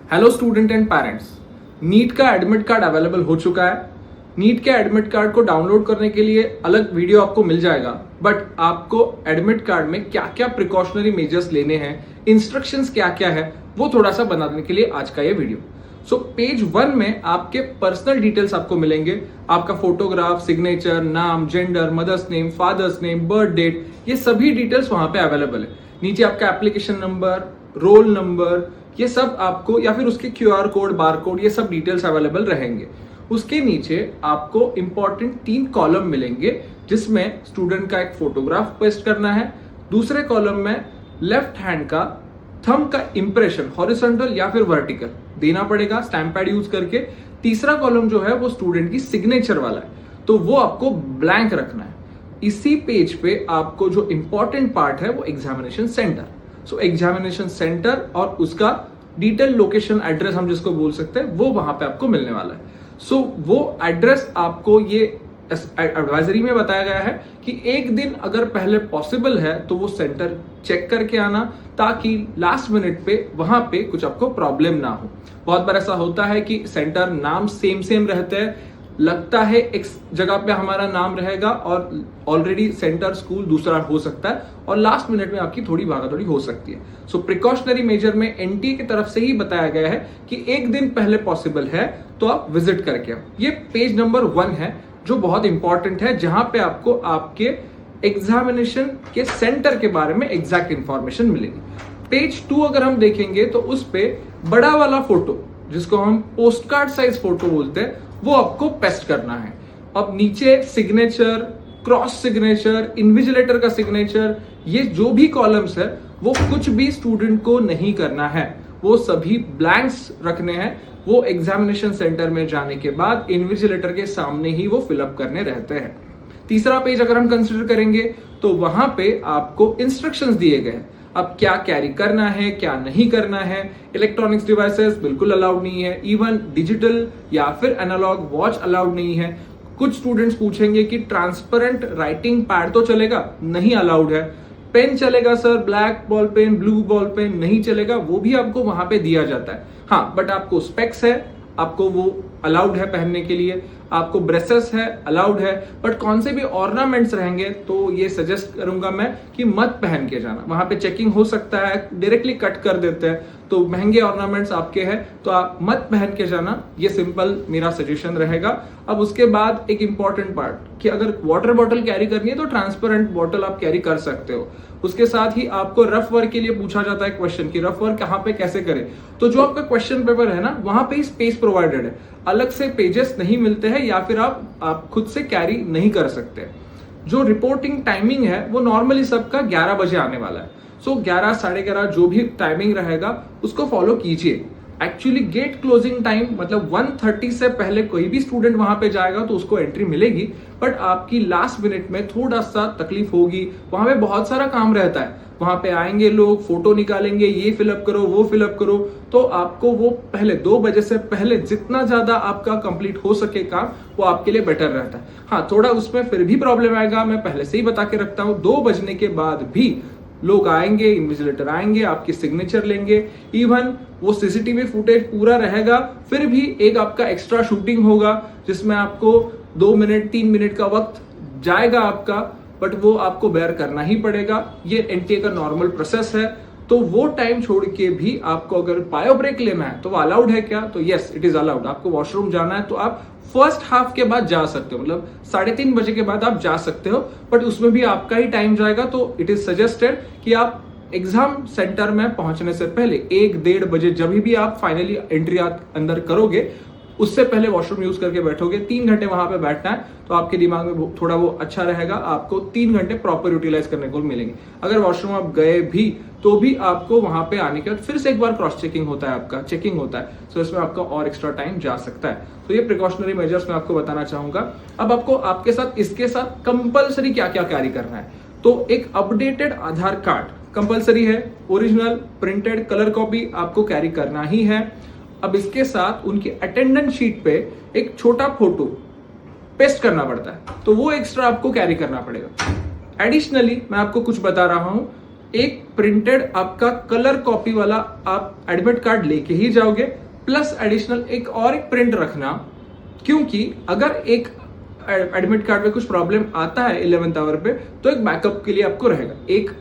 Hello student and parents, NEET का admit card available हो चुका है। नीट के एडमिट कार्ड को डाउनलोड करने के लिए अलग वीडियो आपको मिल जाएगा, बट आपको एडमिट कार्ड में क्या क्या प्रिकॉशनरी मेजर्स लेने हैं, इंस्ट्रक्शंस क्या क्या है, वो थोड़ा सा बनाने के लिए आज का ये वीडियो। सो पेज 1 में आपके पर्सनल डिटेल्स आपको मिलेंगे। आपका फोटोग्राफ, सिग्नेचर, नाम, gender, mother's name, father's name, birth date, ये सभी डिटेल्स वहां पे अवेलेबल है। नीचे आपका एप्लीकेशन नंबर, रोल नंबर, ये सब आपको, या फिर उसके QR कोड, बार कोड, ये सब डिटेल्स अवेलेबल रहेंगे। उसके नीचे आपको इंपॉर्टेंट 3 कॉलम मिलेंगे, जिसमें स्टूडेंट का एक फोटोग्राफ पेस्ट करना है। दूसरे कॉलम में लेफ्ट हैंड का थंब का इंप्रेशन हॉरिजॉन्टल या फिर वर्टिकल देना पड़ेगा स्टैम्प पैड यूज करके। तीसरा कॉलम जो है वो स्टूडेंट की सिग्नेचर वाला है, तो वो आपको ब्लैंक रखना है। इसी पेज पे आपको जो इंपॉर्टेंट पार्ट है वो एग्जामिनेशन सेंटर, सो एग्जामिनेशन सेंटर और उसका डिटेल लोकेशन एड्रेस हम जिसको बोल सकते हैं, वो वहां पे आपको मिलने वाला है। सो वो एड्रेस आपको ये एडवाइजरी में बताया गया है कि एक दिन अगर पहले पॉसिबल है तो वो सेंटर चेक करके आना, ताकि लास्ट मिनट पे वहां पे कुछ आपको प्रॉब्लम ना हो। बहुत बार ऐसा होता है कि सेंटर नाम सेम रहते हैं, लगता है एक जगह पे हमारा नाम रहेगा और ऑलरेडी सेंटर स्कूल दूसरा हो सकता है, और लास्ट मिनट में आपकी थोड़ी भागादौड़ी हो सकती है। सो प्रिकॉशनरी मेजर में एनटीए की तरफ से ही बताया गया है कि एक दिन पहले पॉसिबल है तो आप विजिट करके आओ। ये पेज नंबर 1 है जो बहुत इंपॉर्टेंट है, जहां पे आपको आपके एग्जामिनेशन के सेंटर के बारे में एग्जैक्ट इंफॉर्मेशन मिलेगी। पेज 2 अगर हम देखेंगे तो उस पे बड़ा वाला फोटो, जिसको हम पोस्ट कार्ड साइज फोटो बोलते हैं, वो आपको पेस्ट करना है। अब नीचे सिग्नेचर, क्रॉस सिग्नेचर, इन्विजिलेटर का सिग्नेचर, ये जो भी कॉलम्स है वो कुछ भी स्टूडेंट को नहीं करना है, वो सभी ब्लैंक्स रखने हैं। वो एग्जामिनेशन सेंटर में जाने के बाद इन्विजिलेटर के सामने ही वो फिलअप करने रहते हैं। तीसरा पेज अगर हम कंसिडर करेंगे तो वहां पे आपको इंस्ट्रक्शंस दिए गए हैं, अब क्या कैरी करना है, क्या नहीं करना है। इलेक्ट्रॉनिक्स डिवाइसेस बिल्कुल अलाउड नहीं है, इवन डिजिटल या फिर एनालॉग वॉच अलाउड नहीं है। कुछ स्टूडेंट्स पूछेंगे कि ट्रांसपेरेंट राइटिंग पैड तो चलेगा, नहीं अलाउड है। पेन चलेगा sir, black ball pen, blue ball pen नहीं चलेगा, वो भी आपको वहां पे दिया जाता है। हाँ, बट आपको स्पेक्स है, आपको वो अलाउड है पहनने के लिए, आपको ब्रेसेस है, अलाउड है, बट कौन से भी ऑर्नामेंट्स रहेंगे तो ये सजेस्ट करूंगा मैं कि मत पहन के जाना। वहां पे चेकिंग हो सकता है, डायरेक्टली कट कर देते हैं, तो महंगे ऑर्नामेंट्स आपके हैं तो आप मत पहन के जाना, ये सिंपल मेरा सजेशन रहेगा। अब उसके बाद एक इंपॉर्टेंट पार्ट कि अगर वाटर बॉटल कैरी करनी है तो ट्रांसपेरेंट बॉटल आप कैरी कर सकते हो। उसके साथ ही आपको रफ वर्क के लिए पूछा जाता है क्वेश्चन कि रफ वर्क कहाँ पे कैसे करें, तो जो आपका क्वेश्चन पेपर है ना, वहां पे स्पेस प्रोवाइडेड है, अलग से पेजेस नहीं मिलते हैं, या फिर आप खुद से कैरी नहीं कर सकते। जो रिपोर्टिंग टाइमिंग है वो नॉर्मली सबका 11 बजे आने वाला है, सो 11, 11:30 जो भी टाइमिंग रहेगा उसको फॉलो कीजिए। एक्चुअली गेट क्लोजिंग टाइम मतलब 1:30 से पहले कोई भी स्टूडेंट वहां पे जाएगा तो उसको एंट्री मिलेगी, बट आपकी लास्ट मिनट में थोड़ा सा तकलीफ होगी। वहां पे बहुत सारा काम रहता है, वहां पे आएंगे लोग, फोटो निकालेंगे, ये फिलअप करो, वो फिलअप करो, तो आपको वो पहले 2 बजे से पहले जितना ज्यादा आपका कंप्लीट हो सके काम, वो आपके लिए बेटर रहता है। हाँ, थोड़ा उसमें फिर भी प्रॉब्लम आएगा, मैं पहले से ही बता के रखता हूँ, 2 बजने के बाद भी लोग आएंगे, इन्विजिलेटर आएंगे, आपकी सिग्नेचर लेंगे, इवन वो सीसीटीवी फुटेज पूरा रहेगा, फिर भी एक आपका एक्स्ट्रा शूटिंग होगा जिसमें आपको 2 मिनट 3 मिनट का वक्त जाएगा आपका, बट वो आपको बेयर करना ही पड़ेगा। ये एनटीए का नॉर्मल प्रोसेस है। तो वो टाइम छोड़ के भी आपको अगर बायो ब्रेक लेना है तो वो अलाउड है क्या, तो यस इट इज अलाउड। आपको वॉशरूम जाना है तो आप फर्स्ट हाफ के बाद जा सकते हो, मतलब 3:30 बजे के बाद आप जा सकते हो, बट उसमें भी आपका ही टाइम जाएगा। तो इट इज सजेस्टेड कि आप एग्जाम सेंटर में पहुंचने से पहले 1-1:30 बजे जब भी आप फाइनली एंट्री अंदर करोगे, उससे पहले वॉशरूम यूज करके बैठोगे। 3 घंटे वहां पे बैठना है तो आपके दिमाग में थोड़ा वो अच्छा रहेगा, आपको 3 घंटे प्रॉपर यूटिलाइज करने को मिलेंगे। अगर वॉशरूम आप गए भी तो भी आपको वहां पे आने के बाद फिर से एक बार क्रॉस चेकिंग होता है, आपका चेकिंग होता है, तो इसमें आपका और एक्स्ट्रा टाइम जा सकता है। तो ये प्रिकॉशनरी मेजर्स मैं आपको बताना चाहूंगा। अब आपको आपके साथ इसके साथ कंपलसरी क्या क्या कैरी करना है, तो एक अपडेटेड आधार कार्ड कंपलसरी है, ओरिजिनल प्रिंटेड कलर कॉपी आपको कैरी करना ही है। अब इसके साथ उनकी अटेंडेंस शीट पे एक छोटा फोटो पेस्ट करना पड़ता है, तो वो एक्स्ट्रा आपको कैरी करना पड़ेगा। एडिशनली मैं आपको कुछ बता रहा हूं, एक प्रिंटेड आपका कलर कॉपी वाला आप एडमिट कार्ड लेके ही जाओगे, प्लस एडिशनल एक प्रिंट रखना, क्योंकि अगर एक एडमिट कार्ड में कुछ प्रॉब्लम आता है 11th आवर पे तो एक बैकअप के लिए आपको रहेगा। एक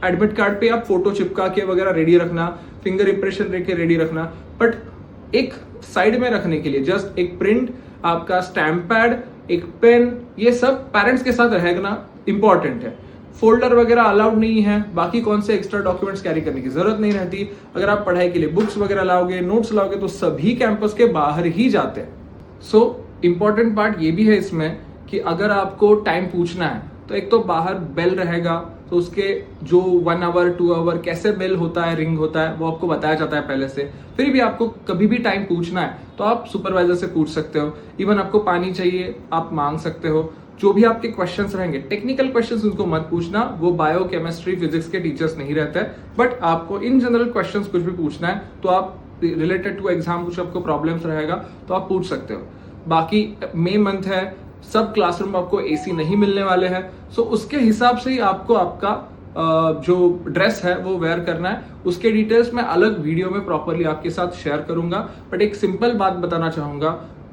एडमिट कार्ड पे आप फोटो चिपका के वगैरह रेडी रखना, फिंगर इंप्रेशन लेके रेडी रखना, बट एक साइड में रखने के लिए जस्ट एक प्रिंट, आपका स्टैम्प पैड, एक पेन, ये सब पेरेंट्स के साथ रहना इंपॉर्टेंट है। फोल्डर वगैरह अलाउड नहीं है, बाकी कौन से एक्स्ट्रा डॉक्यूमेंट्स कैरी करने की जरूरत नहीं रहती। अगर आप पढ़ाई के लिए बुक्स वगैरह लाओगे, नोट्स लाओगे तो सभी कैंपस के बाहर ही जाते हैं। सो इंपॉर्टेंट पार्ट ये भी है इसमें कि अगर आपको टाइम पूछना है तो एक तो बाहर बेल रहेगा, तो उसके जो 1 आवर 2 आवर कैसे बेल होता है, रिंग होता है, वो आपको बताया जाता है पहले से। फिर भी आपको कभी भी टाइम पूछना है तो आप सुपरवाइजर से पूछ सकते हो। इवन आपको पानी चाहिए आप मांग सकते हो। जो भी आपके क्वेश्चंस रहेंगे, टेक्निकल क्वेश्चंस उनको मत पूछना, वो बायो केमिस्ट्री फिजिक्स के टीचर्स नहीं रहते हैं। बट आपको इन जनरल क्वेश्चंस कुछ भी पूछना है तो आप रिलेटेड टू एग्जाम कुछ आपको प्रॉब्लम्स रहेगा तो आप पूछ सकते हो। बाकी मई मंथ है, सब क्लासरूम आपको एसी नहीं मिलने वाले हैं, सो उसके हिसाब से ही आपको आपका जो ड्रेस है वो वेयर करना है। उसके डिटेल्स मैं अलग वीडियो में प्रॉपरली आपके साथ शेयर करूंगा। बट एक सिंपल बात बताना चाहूंगा,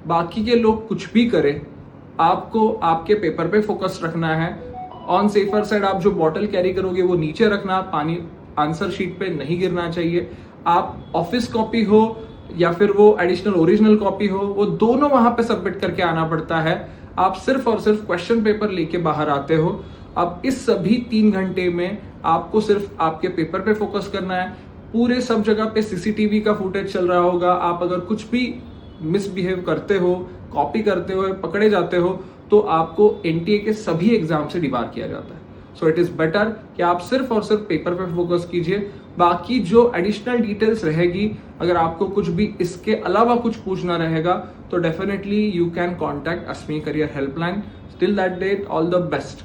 बाकी के लोग कुछ भी करें, आपको आपके पेपर पे फोकस रखना है। ऑन सेफर साइड आप जो बॉटल कैरी करोगे वो नीचे रखना, पानी आंसर शीट पे नहीं गिरना चाहिए। आप ऑफिस कॉपी हो या फिर वो एडिशनल ओरिजिनल कॉपी हो, वो दोनों वहां पे सबमिट करके आना पड़ता है। आप सिर्फ और सिर्फ क्वेश्चन पेपर लेके बाहर आते हो। अब इस सभी 3 घंटे में आपको सिर्फ आपके पेपर पे फोकस करना है। पूरे सब जगह पे सीसीटीवी का फुटेज चल रहा होगा। आप अगर कुछ भी मिसबिहेव करते हो, कॉपी करते हो, पकड़े जाते हो तो आपको एनटीए के सभी एग्जाम से डिबार किया जाता है। सो इट इज बेटर कि आप सिर्फ और सिर्फ पेपर पे फोकस कीजिए। बाकी जो एडिशनल डिटेल्स रहेगी, अगर आपको कुछ भी इसके अलावा कुछ पूछना रहेगा तो डेफिनेटली यू कैन कॉन्टैक्ट अस्मी career helpline. Till that date, all the best.